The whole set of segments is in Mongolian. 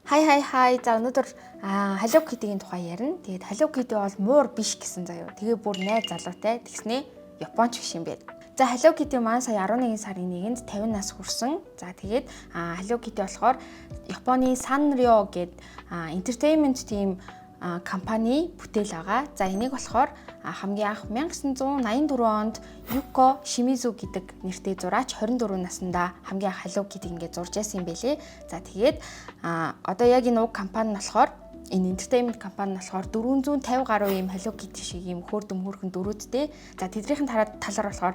Хай. За өнөөдөр Hello Kitty-ийн тухай ярина. Тэгээд Hello Kitty бол муур биш гэсэн заяа. Тэгээ бүр найз залуутай тэгснээ Японч биш юм бэ. За Hello Kitty маань сая 11 сарын 1-нд 50 нас хүрсэн. За тэгээд Hello Kitty болохоор Японы Sanrio гэдэг entertainment team компани бүтээл байгаа. За энийг болохоор хамгийн анх 1984 онд Yuko Shimizu гэдэг нэртэй зураач 24 наснда хамгийн анх Hello Kitty ингээд зурж байсан юм байлээ. За тэгээд одоо яг энэ уг компани нь болохоор энэ entertainment компани нь болохоор 450 гаруй ийм Hello Kitty шиг ийм хөөрдөм хөөрхөн дөрүүдтэй. За тэднийхэн талаар болохоор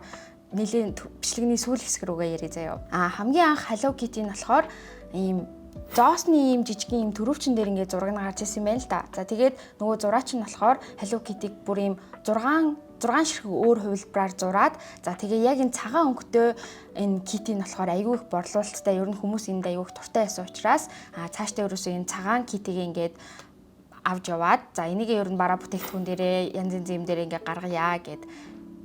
нэлийн бичлэгний сүүл хэсэг рүүгээ ярий заяа. Хамгийн анх Hello Kitty нь болохоор ийм зоосны ийм жижигхэн ийм төрөвчин дээр ингээд зураг нь гарч ирсэн байна л да. За тэгээд нөгөө зураач нь болохоор Hello Kitty-г бүр ийм 6 ширхэг өөр хувилбараар зураад за тэгээ яг энэ цагаан өнгөтэй энэ Kitty нь болохоор айгүй их борлуулалттай ер нь хүмүүс энд айгүй их дуртай байсан учраас цаашдаа ерөөсөө энэ цагаан Kitty-г ингээд авч яваад за энийгээ ер нь бараа бүтээгдэхүүн дээрээ янз янзын юм дээрээ ингээд гаргая гэд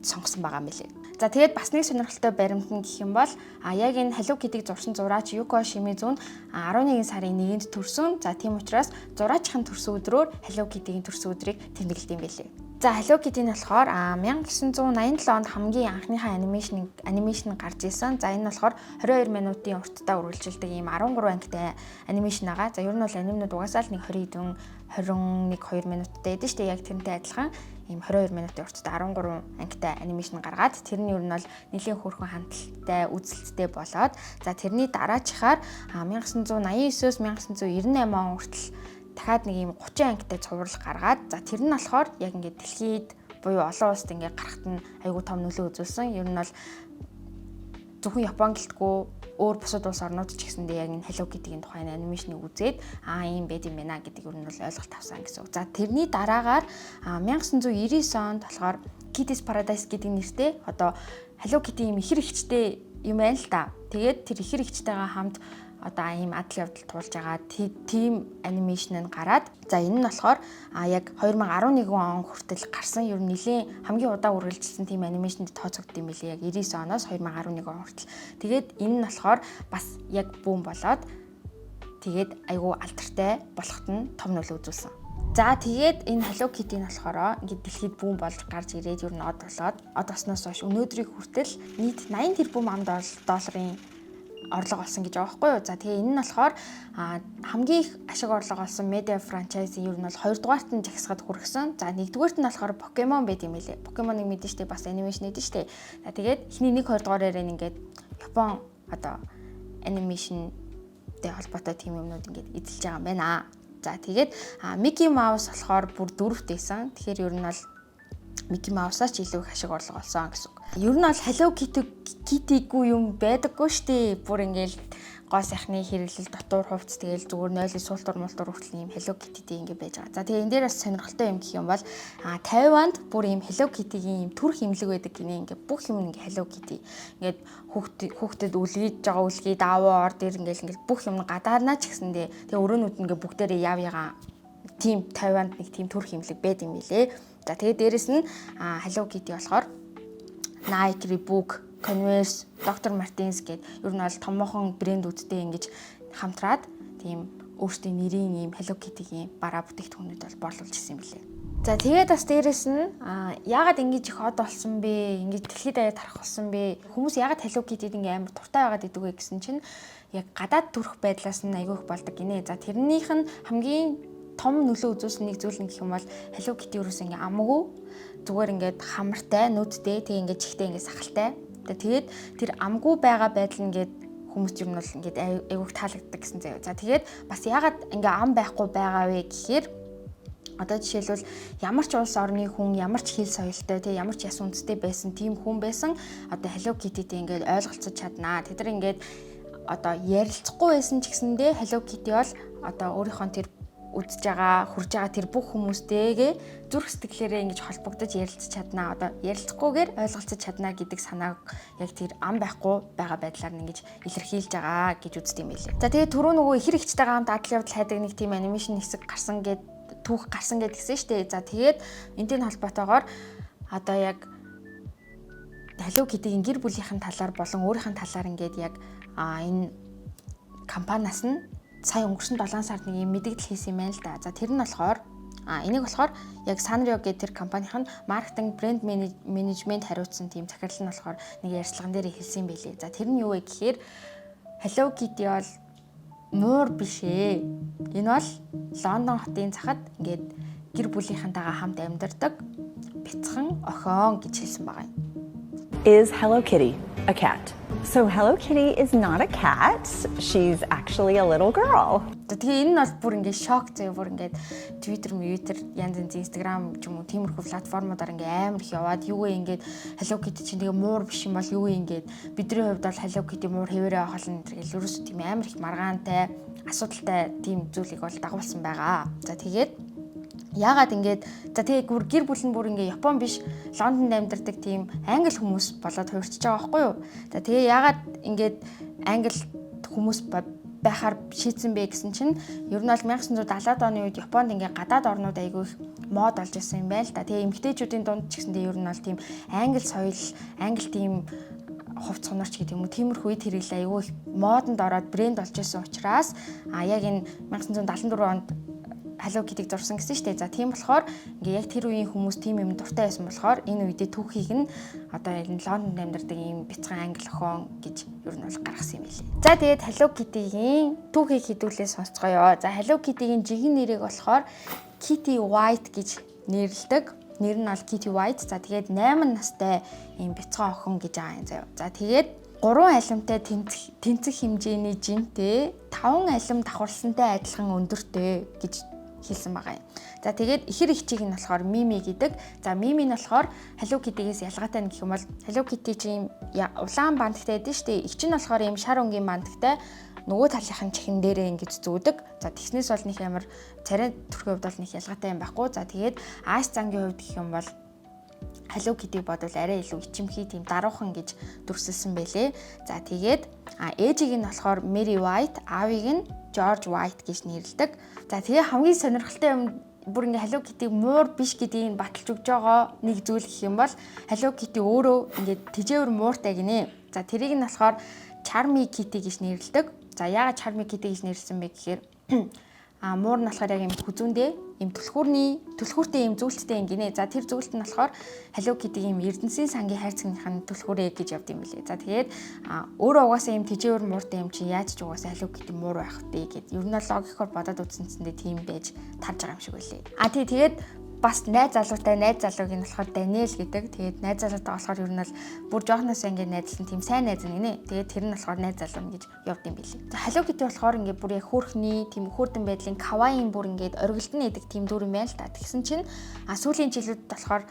сонгосон байгаа юм лээ. За тэгээд бас нэг сонирхолтой баримт нь гэх юм бол яг энэ Hello Kitty-г зурсан зураач Yuko Shimizu нь 11 сарын 1-нд төрсөн. За тийм учраас зураачийн төрсөн өдрөөр Hello Kitty-гийн төрсөн өдрийг тэмдэглэдэг юм байлээ. За Hello Kitty нь болохоор 1987 онд хамгийн анхныхаа анимашн гарч ирсэн. За энэ нь болохоор 22 минутын урттай үргэлжилдэг ийм 13 ангитай анимашн байгаа. За ер нь бол анимнууд угаасаа л нэг 20 21-2 минуттай байдаг шүү дээ. Яг тэрнтэй адилхан ийм 22 минутын урттай 13 ангитай анимашн гаргаад тэр нь ер нь бол нэлийн хөөрхөн хандлттай үзэлттэй болоод за тэрний дараачихаар 1989-өөс 1998 он хүртэл дахиад нэг ийм 30 ангитай цуврал гаргаад за тэр нь болохоор яг ингээд дэлхийд буюу олон улсад ингээд гарахт нь айгүй том нөлөө үзүүлсэн. Ер нь бол зөвхөн Япон гэлтгүй өөр бусад улс орнууд ч гэсэндээ яг энэ Hello Kitty-гийн тухайн анимашныг үзээд ийм байд юм байна гэдэг ер нь бол ойлголт авсан гэсэн үг. За тэрний дараагаар 1999 онд болохоор Kitty's Paradise гэдэг нэртэй одоо Hello Kitty ийм ихэр ихчтэй юм байна л да. Тэгээд тэр ихэр ихчтэйгээ хамт одоо ийм адал явдал туулж байгаа team animation нь гараад за энэ нь болохоор яг 2011 он хүртэл гарсан ер нь нэлийн хамгийн удаа үргэлжилсэн team animation-д тооцогдсон юм билээ яг 99 оноос 2011 он хүртэл. Тэгээд энэ нь болохоор бас яг бүүн болоод тэгээд айгүй алдартай болоход нь том нөлөө үзүүлсэн. За тэгээд энэ Hello Kitty нь болохоор ингээд дэлхийд бүүн болж гарч ирээд ер нь од болоод од осноос хойш өнөөдрийг хүртэл нийт 80 тэрбум $80 орлого олсон гэж байгаа байхгүй юу. За тэгээ энэ нь болохоор хамгийн их ашиг орлого олсон медиа франчайзын ер нь бол 2 дугаарт нь жагсахад хүргэсэн. За 1 дугаарт нь болохоор Pokemon байт юм лээ. Pokemon-ыг мэдэн штэ бас анимашн эдэн штэ. За тэгээд эхний 1 2 дугаараар ингээд Япон одоо анимашнтэй холбоотой тийм юмнууд ингээд эзэлж байгаа юм байна. За тэгээд Mickey Mouse болохоор бүр 4-тэйсэн. Тэгэхээр ер нь бол Mickey Mouse-аас ч илүү их ашиг орлого олсон гэсэн үг. Ер нь бол Hello Kitty-гүй юм байдаггүй штэ. Бүр ингээл гоо сайхны хэрэглэл дотор хувцс тэгэл зүгээр нойлын суултур мултур хүртэл ийм Hello Kitty-тэй ингэ байж байгаа. За тэгээ энэ дээр бас сонирхолтой юм гэх юм бол Тайванд бүр ийм Hello Kitty-гийн ийм төрх имлэг байдаг гинэ. Ингээ бүх юм ингээ Hello Kitty. Ингээд хүүхдэд үлгийж байгаа үлгий даваа ор дээр ингээл бүх юм гадаанаа ч гэсэндээ тэгээ өрөөнүүд ингээ бүгдээрээ яв ягаан тийм Тайванд нэг тийм төрх имлэг байд юм билээ. За тэгээд дээрэс нь Hello Kitty болохоор Nike, Reebok, Converse, Dr. Martens гэд ер нь бол томоохон брэндүүдтэй ингэж хамтраад тийм өөрсдийн нэрийн ийм Hello Kitty-гийн бараа бүтээгдэхүүнүүд бол борлуулж ирсэн юм билээ. За тэгээд бас дээрэс нь яагаад ингэж их од болсон бэ? Ингэж дэлхийд даяар тарах болсон бэ? Хүмүүс яагаад Hello Kitty-д ингэ амар туртай байгаад идэг вэ гэсэн чинь яг гадаад төрх байдлаас нь айгүй их болдог гинэ. За тэрнийх нь хамгийн том нөлөө үзүүлсэн нэг зүйл нь гэх юм бол Hello Kitty юурээс ингээ амгүй зүгээр ингээд хамартай, нүдтэй, тэгээ ингээд чихтэй ингээд сахалтай. Тэгээд тэр амгүй байгаа байдал ингээд хүмүүст юм бол ингээд айгүйх таалагддаг гэсэн заяа. За тэгээд бас ягаад ингээ ам байхгүй байгаа вэ гэхээр одоо жишээлбэл ямар ч улс орны хүн, ямар ч хэл соёлтой, тэгээ ямар ч яс үндэстэй байсан тийм хүн байсан одоо Hello Kitty-тэй ингээд ойлголцож чаднаа. Тэд нар ингээд одоо ярилцахгүй байсан ч гэсэндээ Hello Kitty бол одоо өөрийнхөө тэр үзэж байгаа, хүрж байгаа тэр бүх хүмүүстэйгээ зүрх сэтгэлээрээ ингэж холбогдож ярилцаж чаднаа. Одоо ярилцахгүйгээр ойлголцож чаднаа гэдэг санааг яг тэр ам байхгүй байгаа байдлаар нь ингэж илэрхийлж байгаа гэж үздэг юм билээ. За тэгээд түрүү нөгөө ихэр ихчтэйгээ хамт адал явдал хайдаг нэг тийм анимашн хэсэг гарсан гэд түүх гарсан гэд гисэн штэ. За тэгээд энэтэй холбоотойгоор одоо яг Hello Kitty-гийн гэр бүлийнхэн талаар болон өөрийнх нь талаар ингээд яг энэ компаниас нь сая өнгөрсөн 7 сард нэг юм мэдээлэл хийсэн юм байна л да. За тэр нь болохоор энийг болохоор яг Sanrio гэдэг тэр компанийн маркетинг брэнд менежмент хариуцсан тийм захирал нь болохоор нэг ярилцлаган дээр хэлсэн байлээ. За тэр нь юу вэ гэхээр Hello Kitty бол муур биш ээ. Энэ бол Лондон хотын захад ингээд гэр бүлийнхэнтэйгээ хамт амьдардаг бяцхан охин гэж хэлсэн байгаа юм. Is Hello Kitty a cat? So Hello Kitty is not a cat. She's actually a little girl. Тэгээ энэ нь бол бүр ингээд шок заяа, бүр ингээд Twitter, янз янз Instagram ч юм уу тиймэрхүү платформудаар ингээд амар их яваад юу вэ ингээд Hello Kitty чинь тэгээ муур биш юм бол юу вэ ингээд бидний хувьд бол Hello Kitty муур хэвээрээ ахална гэл ерөөсөө тийм амар их маргаантай асуудалтай тийм зүйлийг бол дагуулсан байгаа. За тэгээд яагаад ингээд за тэгээ гэр бүл нь бүр ингээ Япон биш Лондонд амьдардаг тийм англи хүмүүс болоод хувирчиж байгаа байхгүй юу. За тэгээ яагаад ингээд англи хүмүүс байхаар шийдсэн бэ гэсэн чинь ер нь бол 1970-аад оны үед Японд ингээ гадаад орнууд айгүй их мод олж ирсэн юм байна л да. Тэгээ эмэгтэйчүүдийн дунд ч гэсэндээ ер нь бол тийм англи соёл, англи тийм хувц хонорч гэдэг юм уу тиймэрхүү үед хэрэглээ айгүй их модонд ороод брэнд болж ирсэн учраас яг энэ 1974 онд Hello Kitty-г зурсан гэсэн шүү дээ. За тийм болохоор ингээ яг тэр үеийн хүмүүс тийм юм дуртай байсан болохоор энэ үедээ түүхийг нь одоо энэ Лондонд амьдардаг ийм бяцхан англи охин гэж ер нь бол гаргасан юм билээ. За тэгээд Hello Kitty-гийн түүхийг хэдүүлээ сонсцгоё. За Hello Kitty-гийн жинхэнэ нэрийг болохоор Kitty White гэж нэрлэдэг. Нэр нь бол Kitty White. За тэгээд 8 настай ийм бяцхан охин гэж байгаа юм заяа. За тэгээд 3 алимтай тэнцэх хэмжээний жинтэй 5 алим давхарласантай адилхан өндөртэй гэж хэлсэн байгаа юм. За тэгээд ихэр ихчийг нь болохоор Mimi гэдэг. За Mimi нь болохоор Hello Kitty-гээс ялгаатай нь гэх юм бол Hello Kitty чинь улаан банттай байдаг шүү дээ. Их чинь болохоор ийм шар өнгийн банттай нөгөө талынхын чихэн дээрээ ингэж зүүдэг. За тэгснээс бол нэг ямар царай төрхөв бол нэг ялгаатай юм байхгүй. За тэгээд Ааш зангийн хувьд гэх юм бол Hello Kitty бодвол арай илүү ичимхий тийм даруухан гэж дүрсэлсэн байлээ. За тэгээд ээжийг нь болохоор Mary White, аавыг нь George White гэж нэрлэдэг. За тэгээ хамгийн сонирхолтой юм бүр ингээ Hello Kitty муур биш гэдгийг баталж өгж байгаа нэг зүйл гэх юм бол Hello Kitty өөрөө ингээ тэжээвэр мууртай гинэ. За тэрийг нь болохоор Charmy Kitty гэж нэрлэдэг. За яагаад Charmy Kitty гэж нэрлсэн бэ гэхээр муур нь болохоор яг юм хүзүүндээ юм түлхүүртэй юм зүйлттэй юм гинэ. За тэр зүйлт нь болохоор Hello Kitty-ийн Эрдэнэсийн сангийн хайрцагийнхын түлхүүрээ гэж явд юм билээ. За тэгээд өөрөө угаасаа юм тэжээвэр мууртай юм чи яаж ч угаасаа Hello Kitty муур байх вэ гэд ер нь логикоор бодоод үзсэнцэндээ тийм байж тарж байгаа юм шиг байлээ. Тэгээд бас найз залууг нь болохоор Daniel гэдэг. Тэгээд найз залуутай болохоор ер нь бол бүр жоохноос ингээд найзлсан тийм сайн найз нэгнэ. Тэгээд тэр нь болохоор найз залуу гэж явд юм билээ. За Hello Kitty болохоор ингээд бүр яг хөөрхний тийм хөөрдөн байдлын каваин бүр ингээд оргилдон нэдэг тийм дүр юм байна л та. Тэгсэн чинь сүүлийн жилүүдэд болохоор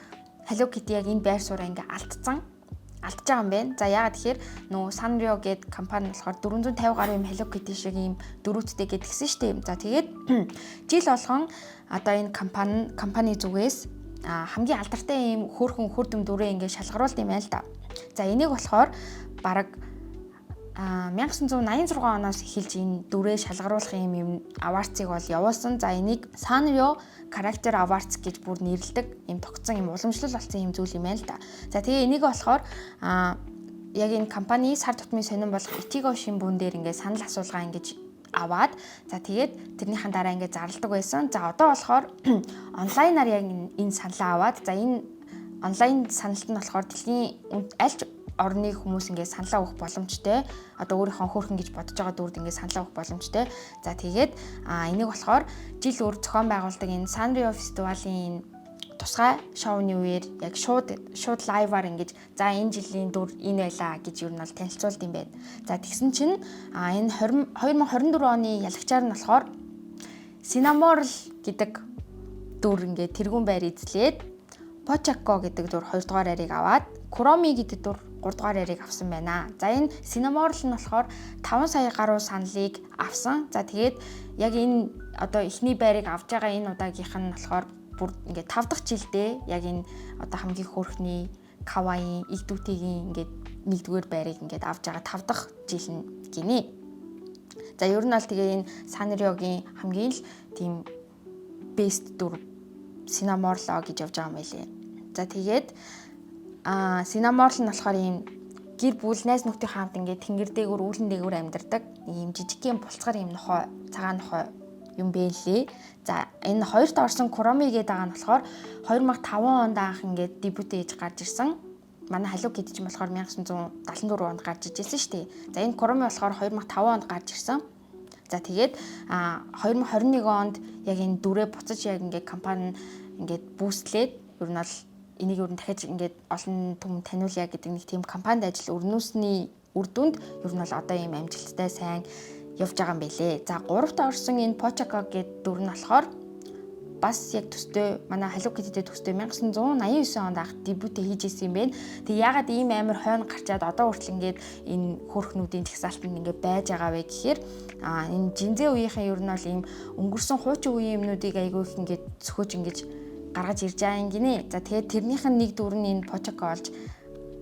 Hello Kitty яг энэ байр сууриа ингээд алдж байгаа юм байна. За яагаад тэгэхээр нөгөө Sanrio гэдэг компани болохоор 450 гаруй юм Hello Kitty шиг юм дөрүүттэй гэдгсэн шүү дээ. За тэгээд жил болгон одоо энэ компани зүгээс хамгийн алдартай юм хөөрдөм дүрээ ингээд шалгаруулт юм байна л да. За энийг болохоор бараг 1986 оноос эхэлж энэ дүрээ шалгаруулах юм аварцыг бол явуулсан. За энийг Sanrio Character Awards гэж бүр нэрлэдэг юм тогтсон юм уламжлал болсон юм зүйл юм байна л да. За тэгээ энийг болохоор яг энэ компани сар тутмын сонирн болох Itigo Shimbun дээр ингээд санал асуулгаа ингэж аваад за тэгээд тэрнийхэн дараа ингээд зарладаг байсан. За одоо болохоор онлайнаар яг энэ саналаа аваад за энэ онлайн саналт нь болохоор дэлхийн аль орны хүмүүс ингээд саналаа өгөх боломжтой. Одоо өөрийнхөө хөөрхөн гэж бодож байгаа дүрд ингээд саналаа өгөх боломжтой. За тэгээд энийг болохоор жил өөр зохион байгуулдаг энэ Sanrio фестивалийн тусгай шоуны үеэр яг шууд лайваар ингэж за энэ жилийн дүр энэ байлаа гэж юу нь бол танилцуулд юм байна. За тэгсэн чинь энэ 2024 оны ялагчаар нь болохоор Cinnamoroll гэдэг дүр ингээд тэргүүн байр эзлээд Pochacco гэдэг дүр 2 дугаар арийг аваад Kuromi гэдэг дүр 3 дугаар арийг авсан байна. За энэ Cinnamoroll нь болохоор 5 сая гаруй саналыг авсан. За тэгээд яг энэ одоо эхний байрыг авж байгаа энэ удаагийнх нь болохоор бүр ингээд 5 дахь жилдээ яг энэ одоо хамгийн хөөрхний каваи игдүүтийн ингээд 1-р байрыг ингээд авж байгаа 5 дахь жил нь гинэ. За ер нь бол тэгээ энэ Sanrio-гийн хамгийн л тийм best дүр Cinnamoroll гэж явж байгаа юм байлээ. За тэгээд Cinnamoroll нь болохоор ийм гэр бүл найз нөхдийн хамт ингээд тэнгэр дээгүүр үүлэн дээгүүр амьдардаг ийм жижигхэн булцгаар юм нохой цагаан нохой юм бэлээ. За энэ хоёрт орсон Куроми гэдэг байгаа нь болохоор 2005 онд анх ингээд дебют ээж гарч ирсэн. Манай Hello Kitty ч юм болохоор 1974 онд гарч ижсэн шүү дээ. За энэ Куроми болохоор 2005 онд гарч ирсэн. За тэгээд 2021 онд яг энэ дүрээ буцаж яг ингээд компани ингээд бүүстлээд ер нь бол энийг ер нь дахиж ингээд олон түмэн таниулъя гэдэг нэг тийм компанид ажил өрнүүлсний үр дүнд ер нь бол одоо ийм амжилттай сайн явж байгаа юм байлээ. За 3-т орсон энэ Pochako гэдэг дүр нь болохоор бас яг төстэй манай Hello Kitty-тэй төстэй 1989 онд анх дебют хийж исэн юм байна. Тэг ягаад ийм амар хойно гарчаад одоо хүртэл ингээд энэ хөөрхнүүдийн жагсаалтанд ингээд байж байгаа вэ гэхээр энэ жинзээ үеийнхэн ер нь бол ийм өнгөрсөн хуучин үеийн юмнуудыг айгүй их ингээд цөхөөж ингэж гаргаж ирж байгаа юм гинэ. За тэгээд тэрнийх нь нэг дүр нь энэ Pochako олж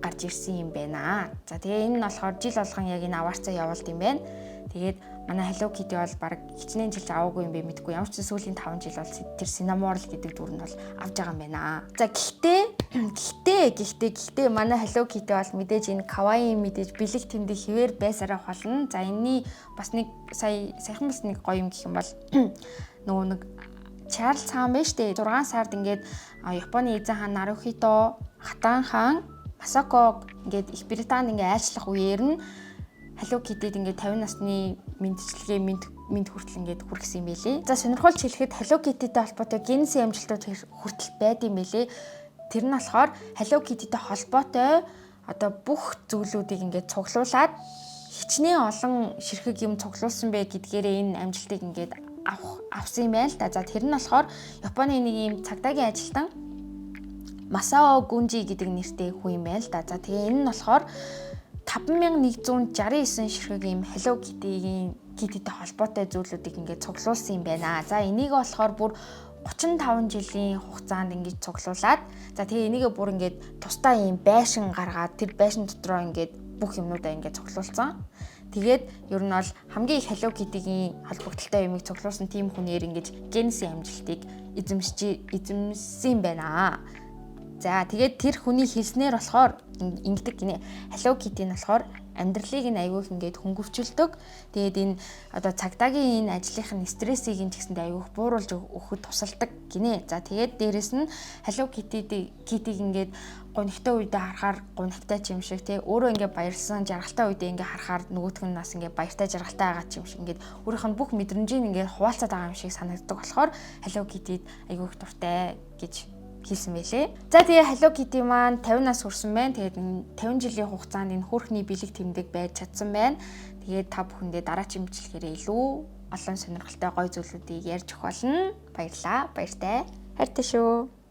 гарч ирсэн юм байна. За тэгээ энэ нь болохоор жил болгон яг энэ аваарцаа явуулд юм байна. Тэгээд манай Hello Kitty бол баг хичнээн жилж аваагүй юм бэ мэдгүй. Ямар ч сүүлийн 5 жил бол тэр Cinnamoroll гэдэг дүр нь бол авж байгаа юм байна. За гэхдээ манай Hello Kitty бол мэдээж энэ kawaii мэдээж бэлэг тэмдэг хэвээр байсараа болно. За энэний бас нэг саяхан бас нэг гоё юм гэх юм бол нөгөө нэг Чарльз хаан байна штэ 6 сард ингээд Японы эзэн хаан Нарухито, Хатан хаан, Масако ингээд Их Британд ингээд айлчлах үеэр нь Hello Kitty-д ингээд 50 насны мэдчилгээ мэд хүртэл ингээд хүргэсэн юм байлээ. За сонирхолтой хэлэхэд Hello Kitty-тэй холбоотой генесийн амжилтууд хүртэл байд юм байлээ. Тэр нь болохоор Hello Kitty-тэй холбоотой одоо бүх зүйлүүдийг ингээд цуглуулад хичнээн олон ширхэг юм цуглуулсан бэ гэдгээрээ энэ амжилтыг ингээд авсан юм байна л да. За тэр нь болохоор Японы нэг юм цагдаагийн ажилтан Масао Гүнжи гэдэг нэртэй хүн юм байна л да. За тэгээ энэ нь болохоор 5169 ширхэг юм Hello Kitty-тэй холбоотой зүйлүүдийг ингээд цуглуулсан юм байна. За энийг болохоор бүр 35 жилийн хугацаанд ингэж цуглуулад за тэгээ энийгээ бүр ингээд тусдаа юм байшин гаргаад тэр байшин дотроо ингээд бүх юмнуудаа ингээд цуглуулсан. Тэгээд ер нь бол хамгийн их Hello Kitty-гийн холбогдлолтой юмыг цуглуулсан тийм хүнээр ингэж генесийн амжилтыг эзэмсэн байна. За тэгээд тэр хүний хэлснээр болохоор ингэдэг гинэ. Hello Kitty нь болохоор амьдралыг нь аягүй их ингээд хөнгөвчлөдөг. Тэгээд энэ одоо цагдаагийн энэ ажлынхын стрессийг нь ч гэсэндээ аягүй их бууруулж өгөхөд тусалдаг гинэ. За тэгээд дээрэс нь Hello Kitty-г ингээд гонхтой үедээ харахаар гонхтой ч юм шиг тий өөрөө ингээд баярлсан жаргалтай үедээ ингээд харахаар нөгөөх нь нас ингээд баяртай жаргалтай байгаа ч юм шиг ингээд өөрийнх нь бүх мэдрэмжийг ингээд хуваалцаад байгаа юм шиг санагддаг болохоор Hello Kitty аягүй их дуртай гэж хийсэн байлээ. За тэгээ Hello Kitty маань 50 нас хүрсэн байна. Тэгээд 50 жилийн хугацаанд энэ хөөрхний бэлэг тэмдэг байж чадсан байна. Тэгээд та бүхэндээ дараагийн бичлэгээрээ илүү олон сонирхолтой гоё зүйлүүдийг ярьж өгөх болно. Баярлалаа. Баяртай. Хайртай шүү.